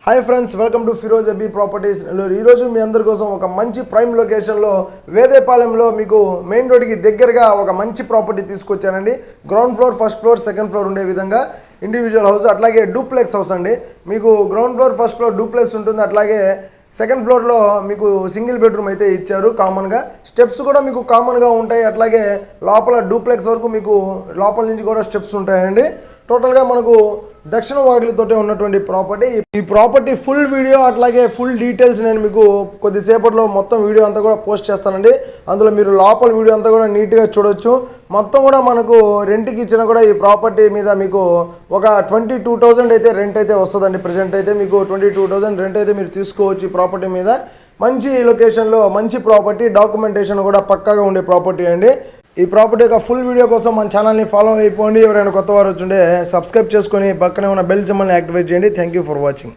Hi friends, welcome to Firoz Abi properties. ఈరోజు మీ అందరి కోసం ఒక మంచి ప్రైమ్ లొకేషన్లో వేదేపాలెంలో మీకు మెయిన్ రోడ్కి దగ్గరగా ఒక మంచి ప్రాపర్టీ తీసుకొచ్చానండి. Ground floor, first floor, second floor ఉండే విధంగా ఇండివిజువల్ హౌస్, అట్లాగే డూప్లెక్స్ హౌస్ అండి. మీకు ground floor, first floor duplex ఉంటుంది. అట్లాగే సెకండ్ ఫ్లోర్లో మీకు సింగిల్ బెడ్రూమ్ అయితే ఇచ్చారు. కామన్గా స్టెప్స్ కూడా మీకు కామన్గా ఉంటాయి. అట్లాగే లోపల డూప్లెక్స్ వరకు మీకు లోపల నుంచి కూడా స్టెప్స్ ఉంటాయండి. టోటల్గా మనకు దక్షిణ వాకిలితోటే ఉన్నటువంటి ప్రాపర్టీ. ఈ ప్రాపర్టీ ఫుల్ వీడియో అట్లాగే ఫుల్ డీటెయిల్స్ నేను మీకు కొద్దిసేపట్లో మొత్తం వీడియో అంతా కూడా పోస్ట్ చేస్తానండి. అందులో మీరు లోపల వీడియో అంతా కూడా నీట్గా చూడొచ్చు. మొత్తం కూడా మనకు రెంట్కి ఇచ్చినా కూడా ఈ ప్రాపర్టీ మీద మీకు ఒక 22,000 అయితే రెంట్ అయితే వస్తుందండి. ప్రజెంట్ అయితే మీకు 22,000 రెంట్ అయితే మీరు తీసుకోవచ్చు. ఈ ప్రాపర్టీ మీద మంచి లొకేషన్లో మంచి ప్రాపర్టీ, డాక్యుమెంటేషన్ కూడా పక్కాగా ఉండే ప్రాపర్టీ అండి. ఈ ప్రాపర్టీ యొక్క ఫుల్ వీడియో కోసం మన ఛానల్ని ఫాలో అయిపోండి. ఎవరైనా కొత్త వారు వచ్చుంటే సబ్స్క్రైబ్ చేసుకొని పక్కనే ఉన్న బెల్ సింబల్ని యాక్టివేట్ చేయండి. Thank you for watching.